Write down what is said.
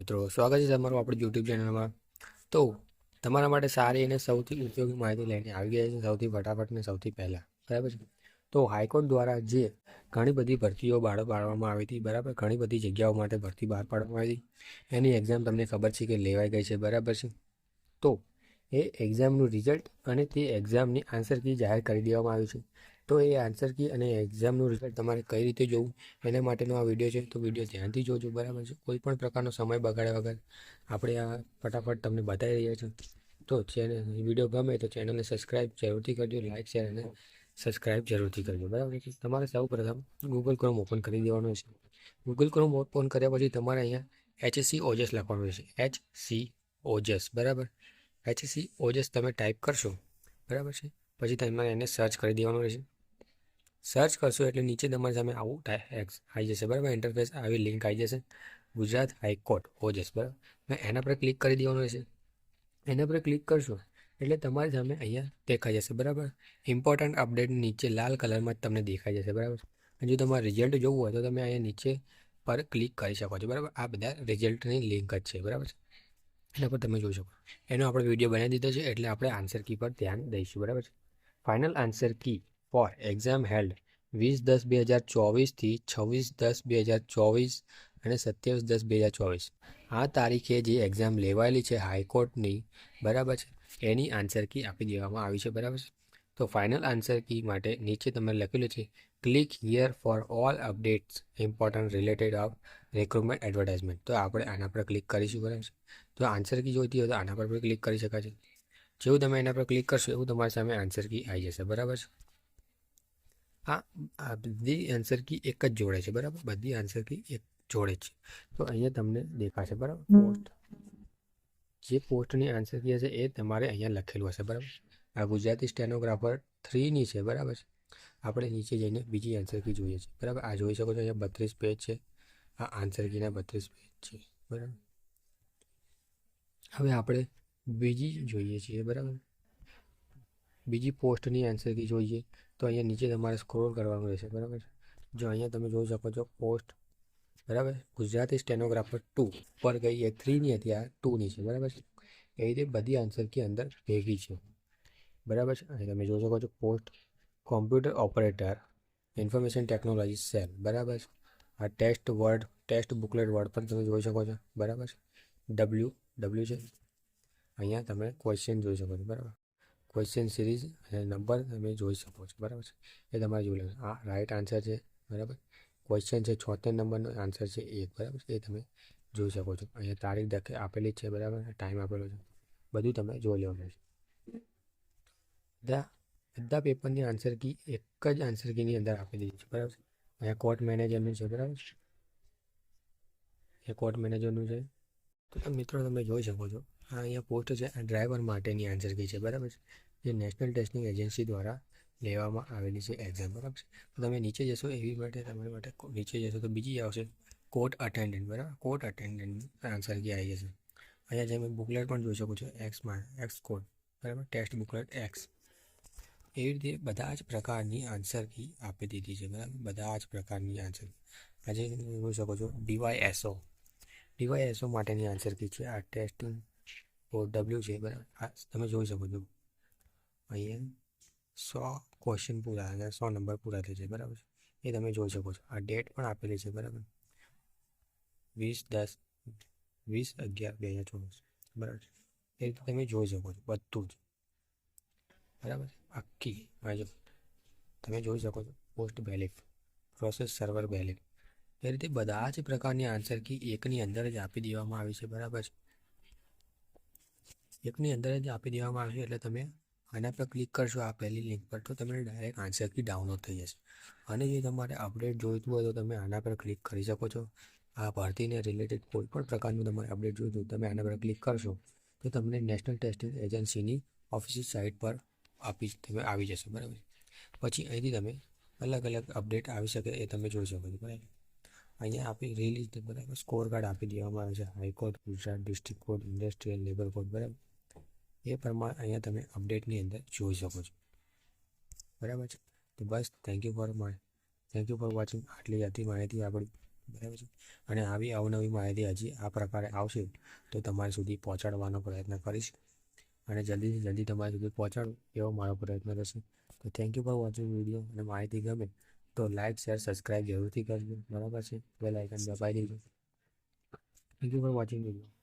મિત્રો, સ્વાગત છે તમારું આપણી યુટ્યુબ ચેનલમાં। તો તમારા માટે સારી અને સૌથી ઉપયોગી માહિતી લઈને આવી ગયા છે, સૌથી ફટાફટ ને સૌથી પહેલાં, બરાબર છે। તો હાઈકોર્ટ દ્વારા જે ઘણી બધી ભરતીઓ બહાર પાડવામાં આવી હતી, બરાબર, ઘણી બધી જગ્યાઓ માટે ભરતી બહાર પાડવામાં આવી હતી, એની એક્ઝામ તમને ખબર છે કે લેવાઈ ગઈ છે, બરાબર છે। તો એ એક્ઝામનું રિઝલ્ટ અને તે એક્ઝામની આન્સર કી જાહેર કરી દેવામાં આવી છે। તો એ આન્સર કી અને એક્ઝામનું રિઝલ્ટ તમારે કઈ રીતે જોવું એના માટેનો આ વિડીયો છે। તો વિડીયો ધ્યાનથી જોજો, બરાબર છે। કોઈ પણ પ્રકારનો સમય બગાડ્યા વગર આપણે આ ફટાફટ તમને બતાવી રહ્યા છીએ। તો ચેનલ વિડીયો ગમે તો ચેનલને સબસ્ક્રાઈબ જરૂરથી કરજો, લાઇક શેર અને સબસ્ક્રાઈબ જરૂરથી કરજો, બરાબર છે। તમારે સૌ પ્રથમ ગૂગલ ક્રોમ ઓપન કરી દેવાનું છે। ગૂગલ ક્રોમ ઓપન કર્યા પછી તમારે અહીંયા HSC ઓજસ લખવાનું રહેશે, HC ઓજસ, બરાબર। HSC ઓજસ તમે ટાઈપ કરશો, બરાબર છે, પછી તમારે એને સર્ચ કરી દેવાનું રહેશે। સર્ચ કરશો એટલે નીચે તમારી સામે આવું આવી જશે, બરાબર, ઇન્ટરફેસ આવી લિંક આવી જશે, ગુજરાત હાઈકોર્ટ ઓજસ, બરાબર। મેં એના પર ક્લિક કરી દેવાનું રહેશે। એના પર ક્લિક કરશો એટલે તમારી સામે અહીંયા દેખાઈ જશે, બરાબર। ઇમ્પોર્ટન્ટ અપડેટ નીચે લાલ કલરમાં જ તમને દેખાઈ જશે, બરાબર। જો તમારે રિઝલ્ટ જોવું હોય તો તમે અહીંયા નીચે પર ક્લિક કરી શકો છો, બરાબર। આ બધા રિઝલ્ટની લિંક જ છે, બરાબર, એના પર તમે જોઈ શકો। એનો આપણે વિડીયો બનાવી દીધો છે એટલે આપણે આન્સર કી પર ધ્યાન દઈશું, બરાબર છે। Final answer key for exam held 20/10/2024 થી 26/10/2024 અને 27/10/2024 આ તારીખે જે એક્ઝામ લેવાયેલી છે હાઈકોર્ટની, બરાબર છે, એની આન્સર કી આપી દેવામાં આવી છે, બરાબર છે। તો ફાઇનલ આન્સર કી માટે નીચે તમે લખેલું છે click here for all updates important related of recruitment advertisement. તો આપણે આના પર ક્લિક કરીશું, બરાબર છે। તો આન્સર કી જોઈતી હોય તો આના પર પણ ક્લિક કરી શકાય છે। જેવું તમે એના પર ક્લિક કરશો એવું તમારી સામે આન્સર કી આવી જશે, બરાબર છે। આ બધી આન્સર કી એક જ જોડે છે, બરાબર, બધી આન્સર કી એક જોડે છે। તો અહીંયા તમને દેખાશે, બરાબર, પોસ્ટ, જે પોસ્ટની આન્સર કી હશે એ તમારે અહીંયા લખેલું હશે, બરાબર। આ ગુજરાતી સ્ટેનોગ્રાફર 3ની છે, બરાબર છે। આપણે નીચે જઈને બીજી આન્સર કી જોઈએ છે, બરાબર। આ જોઈ શકો છો અહીંયા 32 પેજ છે, આ આન્સર કીના 32 પેજ છે, બરાબર। હવે આપણે બીજી જોઈએ છીએ, બરાબર, બીજી પોસ્ટની આન્સર કી જોઈએ તો અહીંયા નીચે તમારે સ્ક્રોલ કરવાનું રહેશે, બરાબર। જો અહીંયા તમે જોઈ શકો છો પોસ્ટ, બરાબર, ગુજરાતી સ્ટેનોગ્રાફર 2 પર ગઈ એ 3ની હતી, આ 2ની છે, બરાબર છે। એ રીતે બધી આન્સર કી અંદર ભેગી છે, બરાબર છે। અને તમે જોઈ શકો છો post computer operator information technology cell, બરાબર છે। આ ટેસ્ટ બુકલેટ વર્ડ પર તમે જોઈ શકો છો, બરાબર છે। ડબલ્યુ છે, અહીંયા તમે ક્વેશ્ચન જોઈ શકો છો, બરાબર, ક્વેશ્ચન સિરીઝ અને નંબર તમે જોઈ શકો છો, બરાબર છે, એ તમારે જોઈ લેવાનું। આ રાઈટ આન્સર છે, બરાબર, ક્વેશ્ચન છે 76 નંબરનો, આન્સર છે 1, બરાબર, એ તમે જોઈ શકો છો। અહીંયા તારીખ આપેલી છે, બરાબર, ટાઈમ આપેલો છે, બધું તમે જોઈ લેવાનું છે। બધા પેપરની આન્સર કી એક જ આન્સર કીની અંદર આપી દીધી છે, બરાબર છે। અહીંયા કોર્ટ મેનેજરનું છે, બરાબર, એ કોર્ટ મેનેજરનું છે। તો મિત્રો તમે જોઈ શકો છો આ અહીંયા પોસ્ટ છે, આ ડ્રાઈવર માટેની આન્સર કી છે, બરાબર છે, જે નેશનલ ટેસ્ટિંગ એજન્સી દ્વારા લેવામાં આવેલી છે એક્ઝામ, બરાબર છે। તો તમે નીચે જશો એવી માટે તમારી માટે નીચે જશો તો બીજી આવશે કોર્ટ અટેન્ડન્ટ, બરાબર, કોર્ટ અટેન્ડન્ટ આન્સર કી આવી જશે। અહીંયા જે બુકલેટ પણ જોઈ શકો છો એક્સ કોડ, બરાબર, ટેસ્ટ બુકલેટ એક્સ, એવી રીતે બધા જ પ્રકારની આન્સર કી આપી દીધી છે, બરાબર, બધા જ પ્રકારની આન્સર। આજે જોઈ શકો છો ડીવાયએસઓ માટેની આન્સર કી છે, આ ટેસ્ટિંગ ડબલ્યુ છે, બરાબર, આ તમે જોઈ શકો છો અહીંયા 100 ક્વેશ્ચન પૂરા અને 100 નંબર પૂરા થઈ જાય, બરાબર, એ તમે જોઈ શકો છો। આ ડેટ પણ આપેલી છે, બરાબર, 20/10/2011/2024, બરાબર, એ રીતે તમે જોઈ શકો છો બધું જ, બરાબર, આખી જો તમે જોઈ શકો છો પોસ્ટ બેલિફ પ્રોસેસ સર્વર બેલિફ, એ રીતે બધા જ પ્રકારની આન્સર કી એકની અંદર જ આપી દેવામાં આવી છે, બરાબર છે, એકની અંદર જ આપી દેવામાં આવશે એટલે તમે આના પર ક્લિક કરશો આ પહેલી લિંક પર તો તમને ડાયરેક્ટ આન્સર કી ડાઉનલોડ થઈ જશે। અને જો તમારે અપડેટ જોઈતું હોય તો તમે આના પર ક્લિક કરી શકો છો। આ ભરતીને રિલેટેડ કોઈ પણ પ્રકારનું તમારે અપડેટ જોઈતું તમે આના પર ક્લિક કરશો તો તમને નેશનલ ટેસ્ટિંગ એજન્સીની ઓફિશિયલ સાઇટ પર આવી જશે, બરાબર। પછી અહીંથી તમે અલગ અપડેટ આવી શકે એ તમે જોઈ શકો છો, બરાબર। અહીંયા આપી રિલીઝ, બરાબર, સ્કોર કાર્ડ આપી દેવામાં આવે છે, high court, Gujarat district court, industrial labour court, બરાબર, એ પ્રમાણે અહીંયા તમે અપડેટની અંદર જોઈ શકો છો, બરાબર છે। તો બસ થેન્ક યુ ફોર વોચિંગ। આટલી હતી માહિતી આપણી બરાબર છે. અને આવી અવનવી માહિતી હજી આ પ્રકારે આવશે તો તમારી સુધી પહોંચાડવાનો પ્રયત્ન કરીશ અને જલ્દીથી જલ્દી તમારી સુધી પહોંચાડું એવો મારો પ્રયત્ન રહેશે. તો thank you for watching video. અને માહિતી ગમે તો લાઇક શેર સબસ્ક્રાઈબ જરૂરથી કરજો. બરાબર છે, બેલ આઇકન દબાવી દેજો. Thank you for watching video.